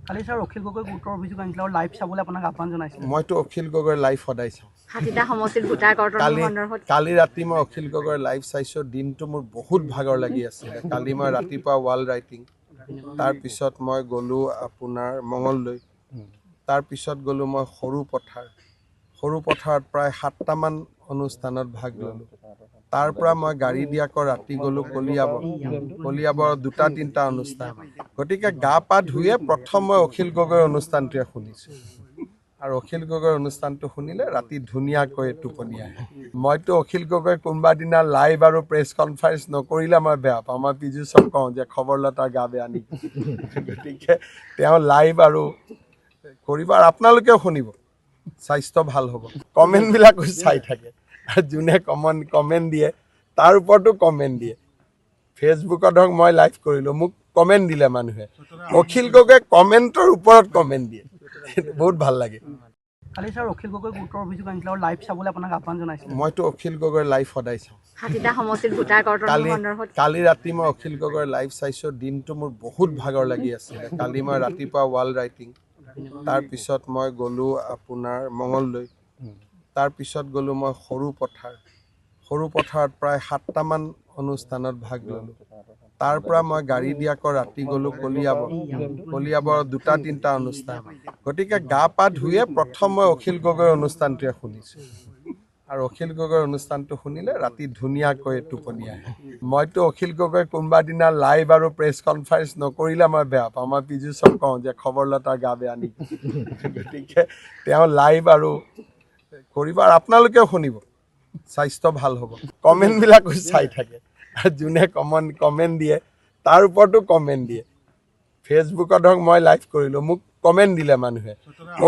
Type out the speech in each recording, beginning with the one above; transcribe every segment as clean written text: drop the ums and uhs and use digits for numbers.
কালি sir Akhil Gogoi গোটৰ অভিযোগ আনিছিল আৰু লাইভ চাবলৈ আপোনাক আহ্বান জনাইছিল মইতো অখিল গগৈৰ লাইভ সদায় চাওঁ হাতিদা সমষ্টিত ভোটাৰ কৰ্তনৰ সন্দৰ্ভত কালি ৰাতি মই অখিল গগৈৰ লাইভ চাইছোঁ দিনটো মোৰ বহুত ভাগৰ লাগি আছিলে কালি মই ৰাতিপুৱা ৱাল ৰাইটিং তাৰপিছত মই গ'লোঁ আপোনাৰ মঙলদৈ তাৰপিছত গ'লোঁ মই সৰু পথাৰত প্ৰায় 7টামান অনুষ্ঠানত ভাগ ল'লোঁ তাৰ পৰা মই গাড়ী দিয়াকৈ ৰাতি গ'লোঁ কলিয়াবৰ 2-3টা অনুষ্ঠান গতিকে গা পা ধুয়ে প্ৰথম মই অখিল গগৈৰ অনুষ্ঠানটোৱে শুনিছোঁ আৰু অখিল গগৈৰ অনুষ্ঠানটো শুনিলে ৰাতি ধুনীয়াকৈ টোপনি আহে মইতো অখিল গগৈ কোনোবা দিনা লাইভ আৰু প্ৰেছ কনফাৰেন্স নকৰিলে মই বেয়া পাওঁ মই পীযুষক কওঁ যে খবৰ লতাৰ গা বেয়া নেকি গতিকে তেওঁ লাইভ আৰু কৰিব আৰু আপোনালোকেও শুনিব স্বাস্থ্য ভাল হ'ব কমেণ্টবিলাকো চাই থাকে আৰু যোনে কমেণ্ট দিয়ে তাৰ ওপৰতো কমেণ্ট দিয়ে ফেচবুকত হওক মই লাইভ কৰিলোঁ মোক কমেণ্ট দিলে মানুহে অখিল গগৈ কমেণ্টৰ ওপৰত কমেণ্ট দিয়ে বহুত ভাল লাগে কালি স্যাৰ অখিল গগৈ গোটৰ অভিযোগ আনিছিল আৰু লাইভ চাবলৈ আপোনাক আহ্বান জনাইছিল মইতো অখিল গগৈৰ লাইভ সদায় চাওঁ হাতিদা সমষ্টিত ভোটাৰ কৰ্তনৰ সন্দৰ্ভত কালি ৰাতি মই অখিল গগৈৰ লাইভ চাইছোঁ দিনটো মোৰ বহুত ভাগৰ লাগি আছিলে কালি মই ৰাতিপুৱা ৱাল ৰাইটিং তাৰপিছত মই গ'লোঁ আপোনাৰ মঙলদৈ তাৰপিছত গ'লোঁ মই সৰু পথাৰত প্ৰায় 7টামান অনুষ্ঠানত ভাগ ল'লোঁ তাৰ পৰা মই গাড়ী দিয়াকৈ ৰাতি গ'লোঁ কলিয়াবৰ 2-3টা অনুষ্ঠান গতিকে গা পা ধুয়ে প্ৰথম মই অখিল গগৈৰ অনুষ্ঠানটোৱে শুনিছোঁ আৰু অখিল গগৈৰ অনুষ্ঠানটো শুনিলে ৰাতি ধুনীয়াকৈ টোপনি আহে মইতো অখিল গগৈ কোনোবা দিনা লাইভ আৰু প্ৰেছ কনফাৰেন্স নকৰিলে মই বেয়া পাওঁ মই পীযুষক কওঁ যে খবৰ লতাৰ গা বেয়া নেকি গতিকে তেওঁ লাইভ আৰু কৰিব আৰু আপোনালোকেও শুনিব স্বাস্থ্য ভাল হ'ব কমেণ্টবিলাকো চাই থাকে আৰু যোনে কমেণ্ট দিয়ে তাৰ ওপৰতো কমেণ্ট দিয়ে ফেচবুকত হওক মই লাইভ কৰিলোঁ মোক কমেণ্ট দিলে মানুহে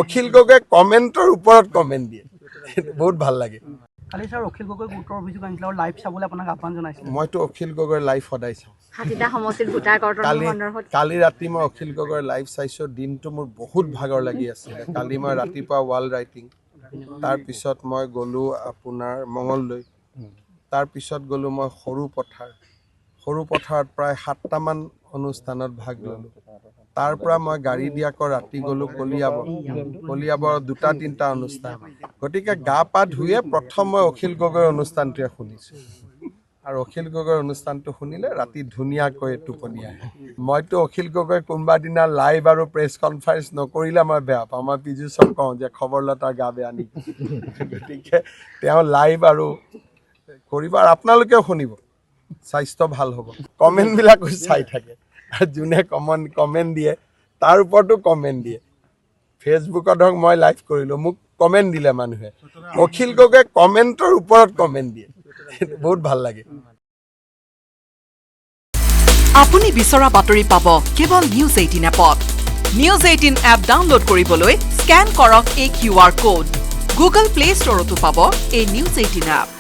অখিল গগৈ কমেণ্টৰ ওপৰত কমেণ্ট দিয়ে বহুত ভাল লাগে কালি স্যাৰ অখিল গগৈ গোটৰ অভিযোগ আনিছিল আৰু লাইভ চাবলৈ আপোনাক আহ্বান জনাইছিল মইতো অখিল গগৈৰ লাইভ সদায় চাওঁ হাতিদা সমষ্টিত ভোটাৰ কৰ্তনৰ সন্দৰ্ভত কালি ৰাতি মই অখিল গগৈৰ লাইভ চাইছোঁ দিনটো মোৰ বহুত ভাগৰ লাগি আছিলে কালি মই ৰাতিপুৱা ৱাল ৰাইটিং তাৰপিছত মই গ'লোঁ আপোনাৰ মঙলদৈ তাৰপিছত গ'লোঁ মই সৰু পথাৰত প্ৰায় 7টামান অনুষ্ঠানত ভাগ ল'লোঁ তাৰ পৰা মই গাড়ী দিয়াকৈ ৰাতি গ'লোঁ কলিয়াবৰ 2-3টা অনুষ্ঠান গতিকে গা পা ধুয়ে প্ৰথম মই অখিল গগৈৰ অনুষ্ঠানটোৱে শুনিছোঁ আৰু অখিল গগৈৰ অনুষ্ঠানটো শুনিলে ৰাতি ধুনীয়াকৈ টোপনি আহে মইতো অখিল গগৈ কোনোবা দিনা লাইভ আৰু প্ৰেছ কনফাৰেন্স নকৰিলে মই বেয়া পাওঁ মই পীযুষক কওঁ যে খবৰ লতাৰ গা বেয়া নেকি গতিকে তেওঁ লাইভ আৰু কৰিব আৰু আপোনালোকেও শুনিব স্বাস্থ্য ভাল হ'ব কমেণ্টবিলাকো চাই থাকে আৰু যোনে কমেণ্ট দিয়ে তাৰ ওপৰতো কমেণ্ট দিয়ে ফেচবুকত হওক মই লাইভ কৰিলোঁ মোক কমেণ্ট দিলে মানুহে অখিল গগৈ কমেণ্টৰ ওপৰত কমেণ্ট দিয়ে বহুত ভাল লাগে আপুনি বিচৰা বাতৰি পাব কেৱল নিউজ 18 এপত নিউজ 18 এপ ডাউনলোড কৰিবলৈ স্কেন কৰক এই QR কোড গুগল প্লে ষ্টৰতো পাব এই নিউজ 18 এপ